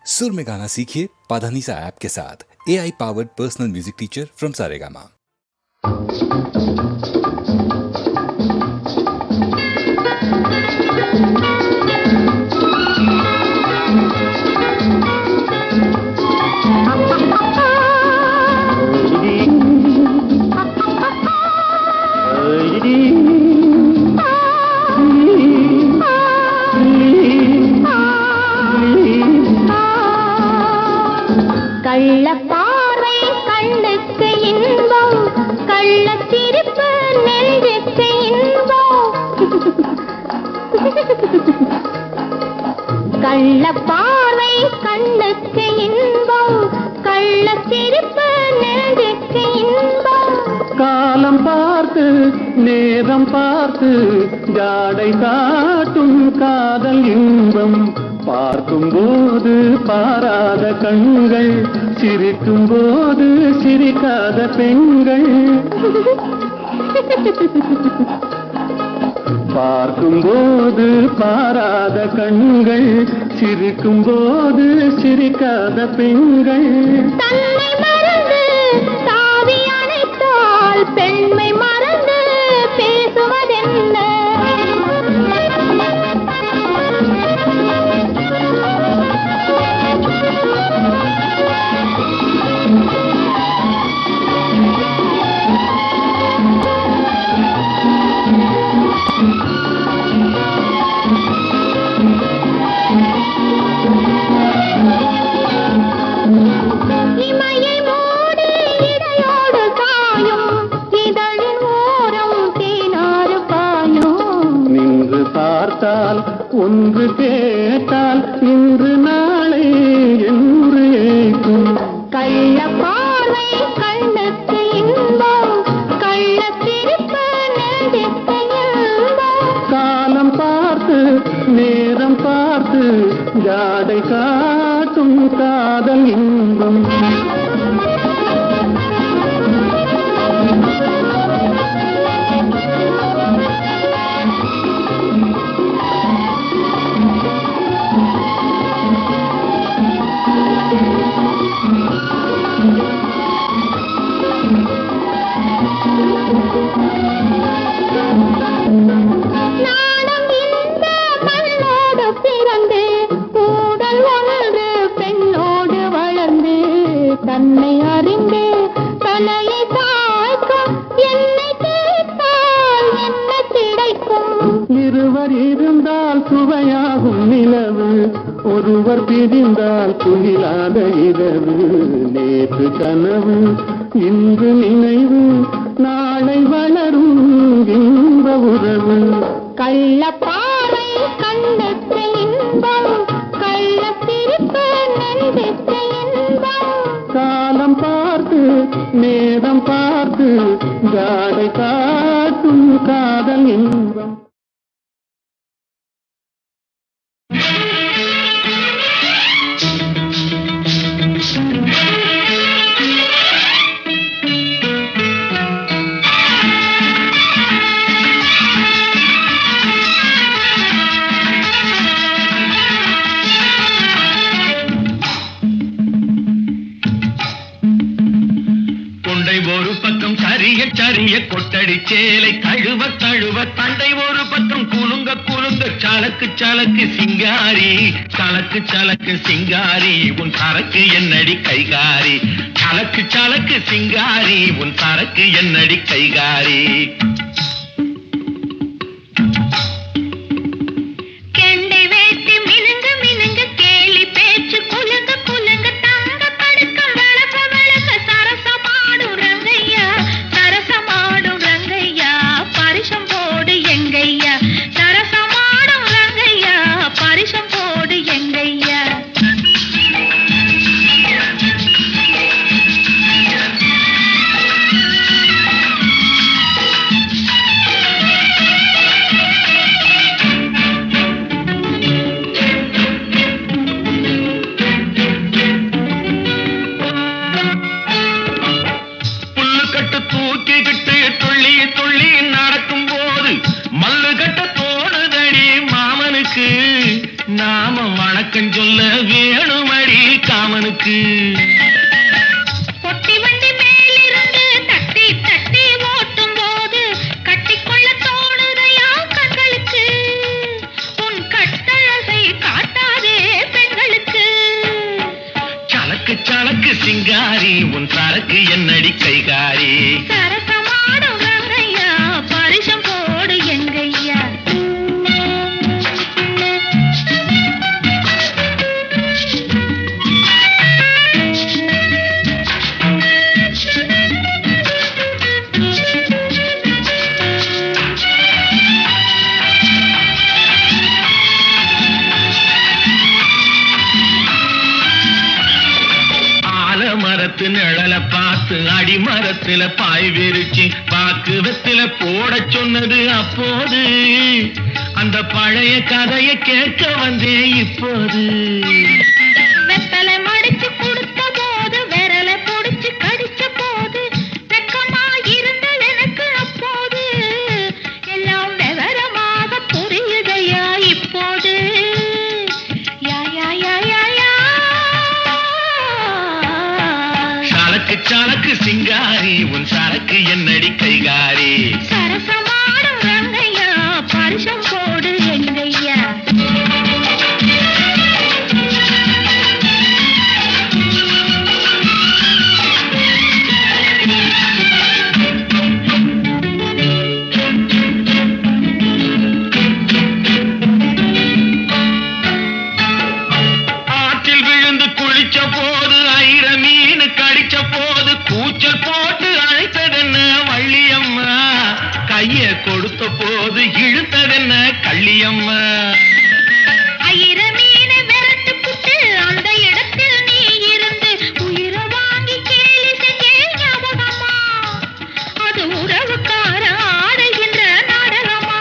सुर में गाना सीखिए पाधानीसा ऐप के साथ। AI powered personal music teacher from Saregama. கள்ளப்பாறை கண்ணுக்கு இன்பம், கள்ளச்சிரிப்பு நெஞ்சுக்கு இன்பம். கள்ளப்பாறை கண்ணுக்கு இன்பம், கள்ளச்சிரிப்பு நெஞ்சுக்கு இன்பம். காலம் பார்த்து நேரம் பார்த்து ஜாடை காட்டும் காதல் இன்பம். பார்க்கும் போது பாராத கண்கள், சிரிக்கும் போது சிரிக்காத பெண்கள். பார்க்கும் போது பாராத கண்கள், சிரிக்கும் போது சிரிக்காத பெண்கள். தன்னை மறந்து தாவி அணைத்தால் பெண்மை மறந்து பேசுவதென்ன? இமையை மூடி இடையோடு காயும், இதழின் ஓரம் தேனாறு பாயும். நின்று பார்த்தால் ஒன்று கேட்டால் இன்று நாளை என்று ஏற்கும். கள்ளப்பாறை கண்ணுக்கு இன்பம், கள்ளச்சிரிப்பு நெஞ்சுக்கு இன்பம். காலம் பார்த்து நேரம் பார்த்து ஜாடை காட்டும் காதல் இன்பம். நாணம் இந்த மண்ணோடு பிறந்து, கூடல் ஒன்று பெண்ணோடு வளர்ந்து, தன்னை அறிந்து தலையை தாய்க்கும், என்னை கேட்டால் என்ன கிடைக்கும்? இருவர் இருந்தால் சுவையாகும் நிலவு, ஒருவர் பிரிந்தால் துயிலாத இரவு. நேற்று கனவு இன்று நினைவு, நாளை வளரும் இன்ப உறவு. கள்ளப்பாறை கண்ணுக்கு இன்பம், கள்ளச்சிரிப்பு நெஞ்சுக்கு இன்பம். காலம் பார்த்து நேரம் பார்த்து ஜாடை காட்டும் காதல் இன்பம். ஒரு பக்கம் சரிய சரிய கொட்டடி சேலை தழுவ தழுவ, தண்டை ஒரு பக்கம் குலுங்க குலுங்க, சலக்கு சலக்கு சிங்காரி, சலக்கு சலக்கு சிங்காரி, உன் சரக்கு என்னடி கைகாரி. சலக்கு சலக்கு சிங்காரி, உன் சரக்கு என்னடி கைகாரி. சலக்கு பொட்டி வண்டி மேலிருந்து தட்டி தட்டி ஓட்டும் போது கட்டிக்கொள்ள தோணுதையா கண்களுக்கு உன் கட்டழகை காட்டாதே பெண்களுக்கு சலக்கு சலக்கு சிங்காரி உன் சரக்கு என்னடி கைகாரி சரசமாடும் ரங்கையா பரிசம் போடு எங்கையா மரத்து நிழல பார்த்து அடிமரத்துல பாய் விரிச்சு பாக்குவத்துல போட சொன்னது அப்போது அந்த பழைய கதையை கேட்க வந்தேன் இப்போது வெத்தலை மடிச்சு கொடுத்த போது விரலை பொடிச்சு கடிச்ச போது வெக்கமா இருந்தது எனக்கு அப்போது எல்லாம் விவரமாக புரியுதையா இப்போது யா யா யா யா யா சலக்கு சலக்கு சிங்காரி உன் சரக்கு என்னடி கைகாரி சரசமாடும் ரங்கையா பரிசம் போடு எங்கையா ஆற்றில் விழுந்து குளிச்ச போது ஐர மீன் கடிச்ச போது கூச்சல் போட்டு அழைத்ததென்ன வள்ளியம்மா கைய கொடுத்த போது இழுத்ததென்ன கள்ளியம்மா ஐர மீனை விரட்டு புட்டு அந்த இடத்தில் நீ இருந்து உயிரை வாங்கி கேலி செஞ்சே ஞாபகமா அது உறவுக்கார ஆடுகின்ற நாடகமா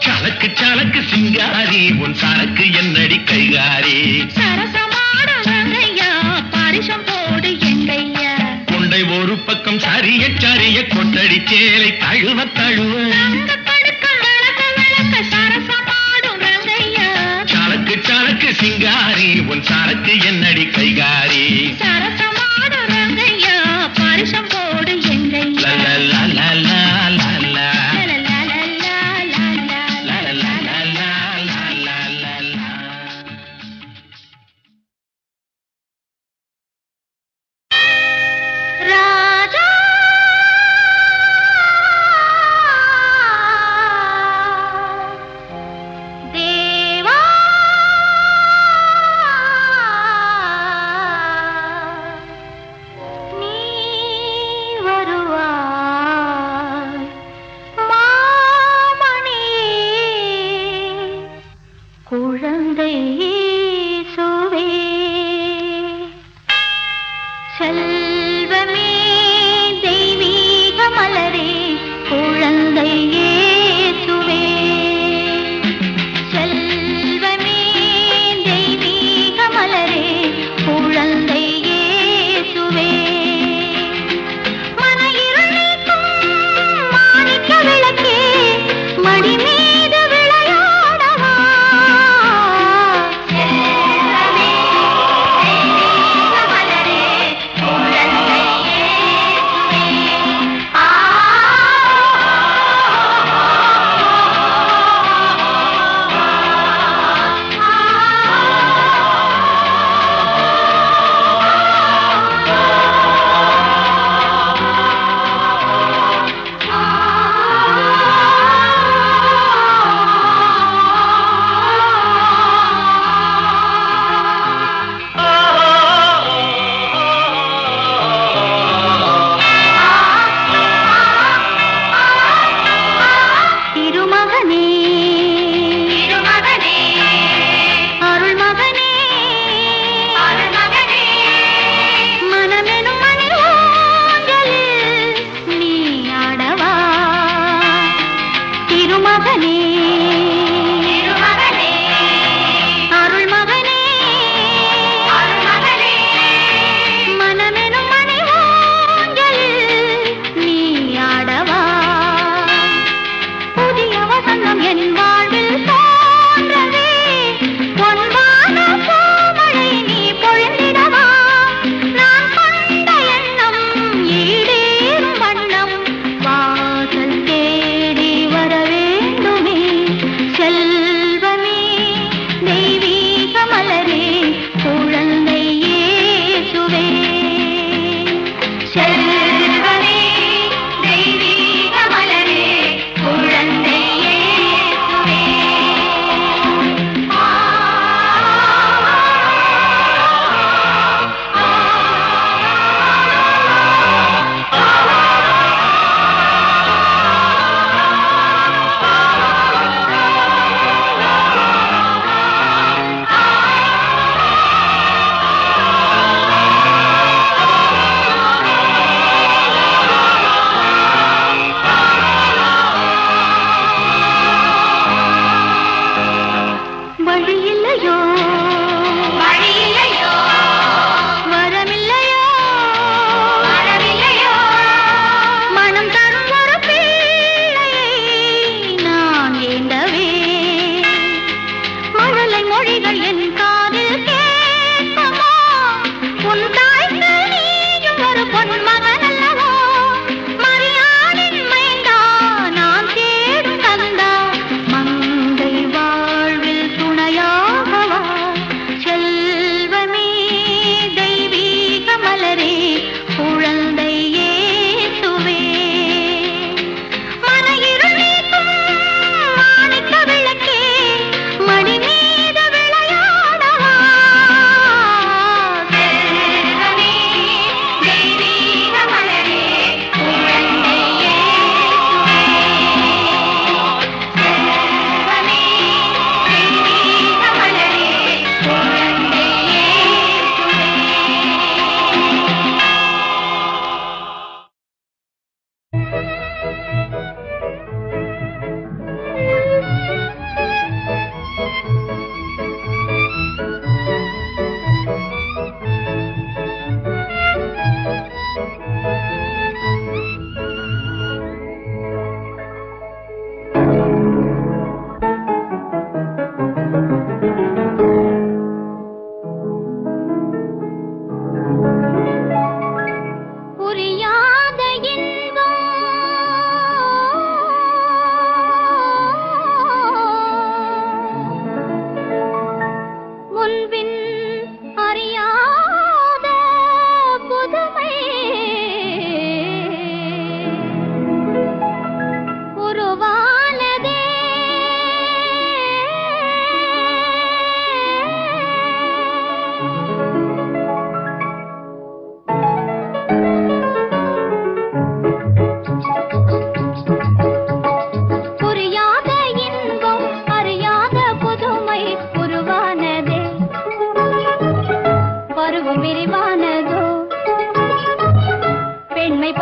சலக்கு சலக்கு சிங்காரி உன் சரக்கு என்னடி கைகாரி சரசமாடும் ரங்கையா பரிசம் போடு எங்கையா கொண்டை ஒரு பக்கம் சரிய சரிய கொட்டடி சேலை தழுவ தழுவ தங்க படுக்கம் விளக்க விளக்க சரசமாடும் ரங்கையா சலக்கு சலக்கு சிங்காரி உன் சரக்கு என்னடி கைகாரி சரசமாடும் ரங்கையா பரிசம் போடு எங்கையா லலலலலலலா. ராஜா தேவா நீ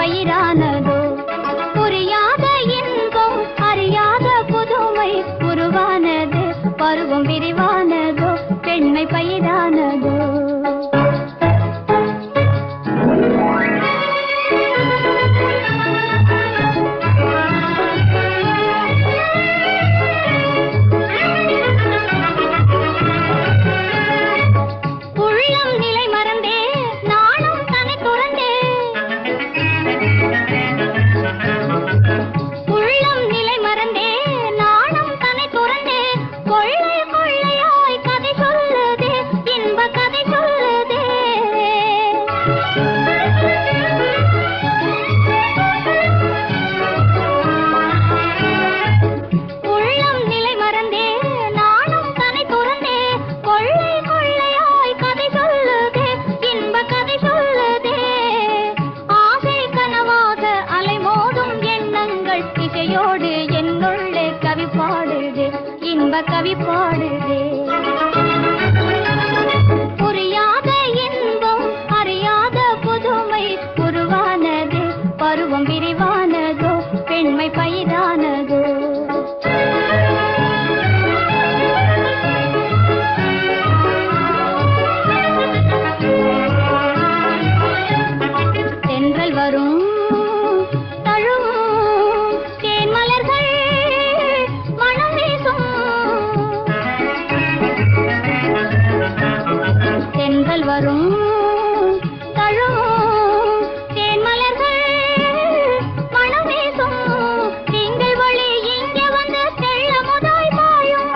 பயிரானதோ புரியாத இன்பம் அறியாத புதுமை உருவானது பருவம் விரிவானதோ பெண்மை பயிரானதோ கவி பாடுதே புரியாத இன்பம் அறியாத புதுமை உருவானது பருவம் விரிவானதோ பெண்மை பயிரானதோ தென்றல் வரும் வரும் தழும் தேன் மலர்கள் மனம் வீசும் திங்கள் ஒளி இங்கே வந்து தெள்ள முதாய் பாயும்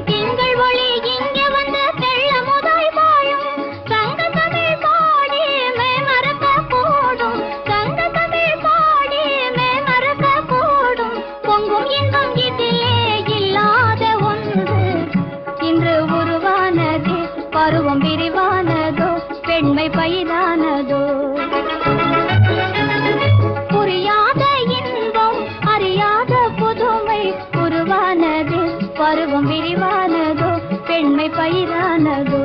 திங்கள் ஒளி இங்கே வந்து தெள்ள முதாய் பாயும் சங்க தமிழ் பாடி மே மறக்க கூடும் சங்க தமிழ் பாடி மே மறக்க கூடும் பொங்கும் இன்பம் இதிலே இல்லாத ஒன்று இன்று உருவானது பருவம் விரிவானதோ பெண்மை பயிரானதோ புரியாத இன்பம் அறியாத புதுமை உருவானது பருவம் விரிவானதோ பெண்மை பயிரானதோ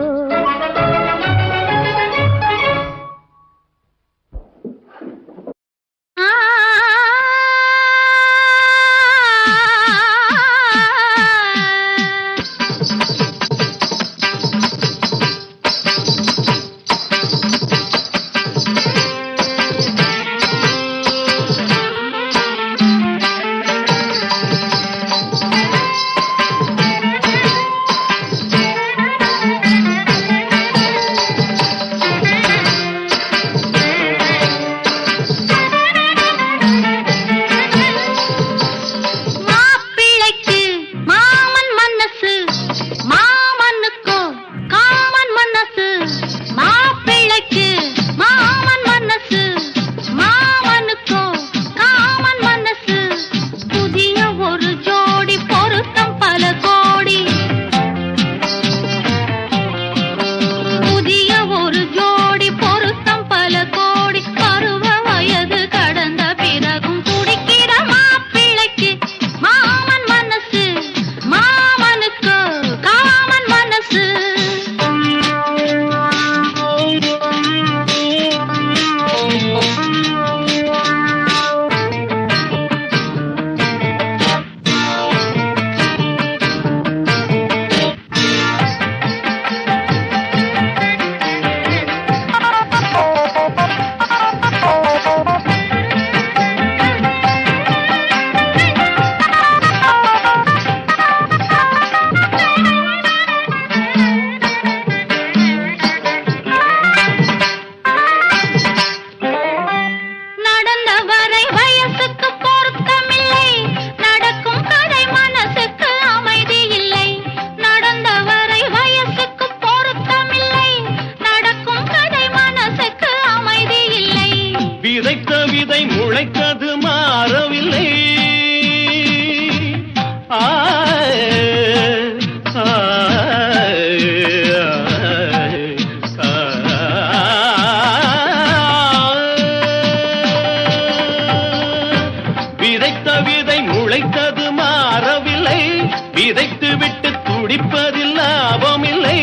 விதைத்து விட்டு துடிப்பதில் லாபமில்லை.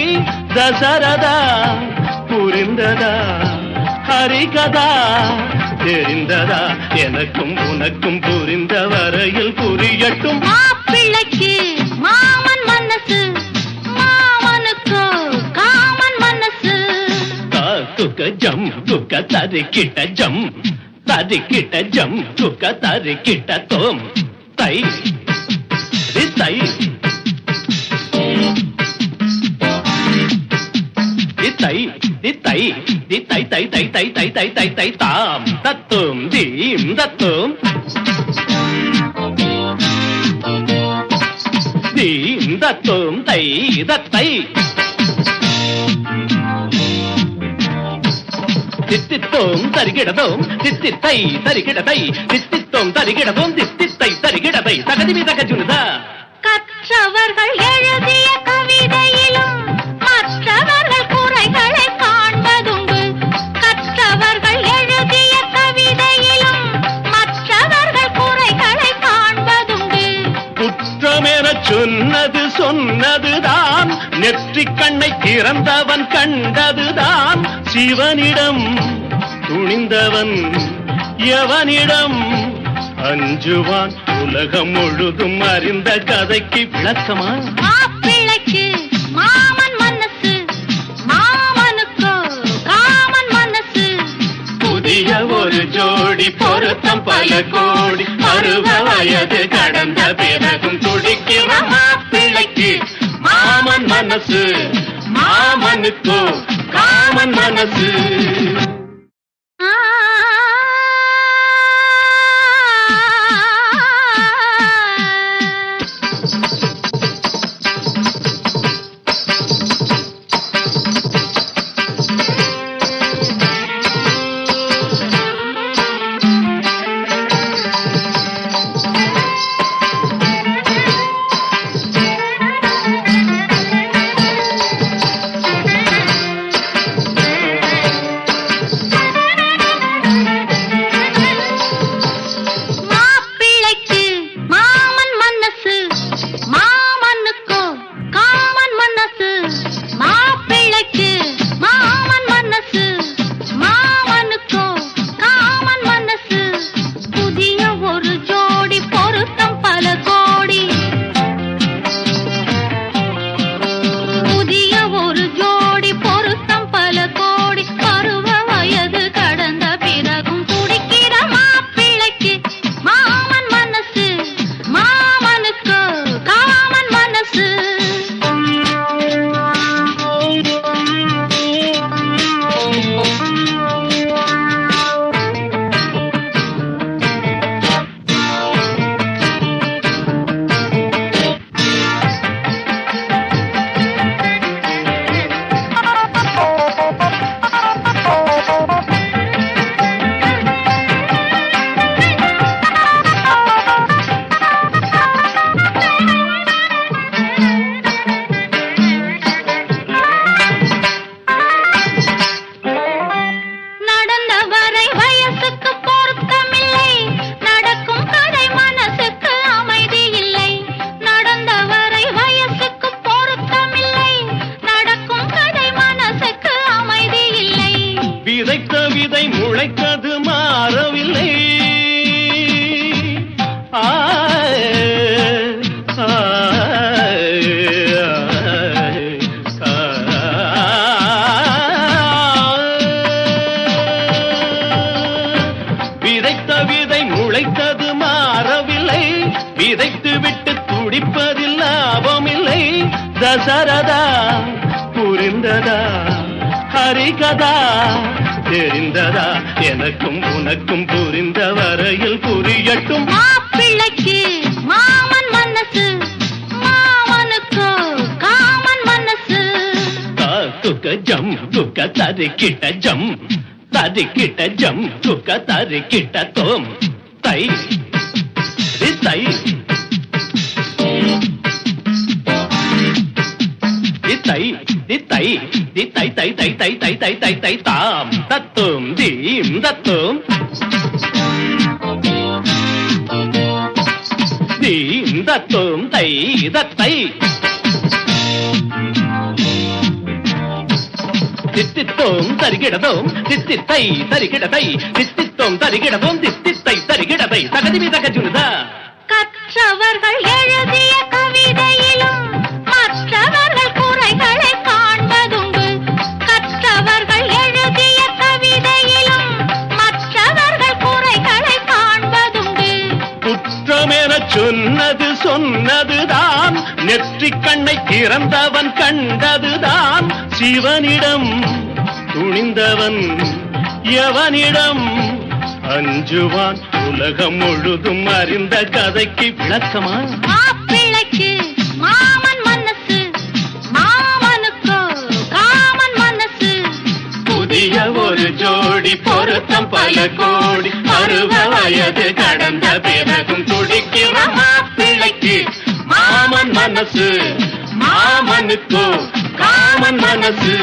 தசரதா புரிந்ததா ஹரிகதா தெரிந்ததா எனக்கும் உனக்கும் புரிந்த வரையில் புரியட்டும் மாப்பிள்ளைக்கு மாமன் மனசு மாமனுக்கு காமன் மனசு துக்க ஜம் துக்க தரிக்கிட்ட ஜம் தரிக்கிட்ட ஜம் துக்க தரிக்கிட்ட தோம் தை தை தை தை தை தை தை தை தை தை தை தை தாம் தத்தும் தீம் தத்தும் தீம் தத்தும் தை தத்தை தித்தித்தோம் தரிகிடதோம் தித்தித்தை தரிகிடதை தித்தித்தோம் தரிகிடதோம் தித்தித்தை தரிகிடதை தகதிமி தகஜுனுதா கற்றவர்கள் எழுதிய கவிதையிலும் மற்றவர்கள் குறைகளை காண்பதுண்டு கற்றவர்கள் எழுதிய கவிதையிலும் மற்றவர்கள் குறைகளை காண்பதுண்டு குற்றமென சொன்னது சொன்னதுதான் நெற்றிக் கண்ணை திறந்தவன் கண்டதுதான் சிவனிடம் துணிந்தவன் எவனிடம் அஞ்சுவான் உலகம் முழுதும் அறிந்த கதைக்கு விளக்கமா மாப்பிள்ளைக்கு மாமன் மனசு மாமனுக்கு காமன் மனசு புதிய ஒரு ஜோடி பொருத்தம் பல கோடி பருவ வயது கடந்த பிறகும் துடிக்கிற மாப்பிள்ளைக்கு மாமன் மனசு மாமனுக்கு காமன் மனசு தசரதா புரிந்ததா ஹரிகதா தெரிந்ததா எனக்கும் உனக்கும் புரிந்த வரையில் புரியட்டும் மாப்பிள்ளைக்கு மாமன் மனசு மாமனுக்கு காமன் மனசு துக்க ஜம் துக்க தரிக்கிட்ட ஜம் தரிக்கிட்ட ஜம் துக்க தரிக்கிட்ட தோம் தை தை தை தை தை தை தை தை தை தை தை தை தை தாம் தத்தும் தீம் தத்தும் தீம் தத்தும் தை தத்தை தித்தித்தோம் தருகிடதோம் தித்தித்தை தருகிடதை தித்தித்தோம் தருகிடதோம் தித்தித்தை தருகிடதை தகதிமி தகஜுனுதா. கற்றவர்கள் எழுதிய கவிதையிலும் மற்றவர்கள் குறைகளை காண்பதுண்டு. கற்றவர்கள் எழுதிய கவிதையிலும் மற்றவர்கள் குறைகளை காண்பதுண்டு. குற்றமென சொன்னதுதான் நெற்றிக் கண்ணை திறந்தவன் கண்டதுதான். சிவனிடம் துணிந்தவன் எவனிடம் அஞ்சுவான்? உலகம் முழுதும் அறிந்த கதைக்கு விளக்கமா? மாப்பிள்ளைக்கு மாமன் மனசு, மாமனுக்கோ காமன் மனசு. புதிய ஒரு ஜோடி பொருத்தம் பல கோடி பருவ வயது கடந்த பிறகும் துடிக்கிற மாப்பிள்ளைக்கு மாமன் மனசு, மாமனுக்கோ காமன் மனசு.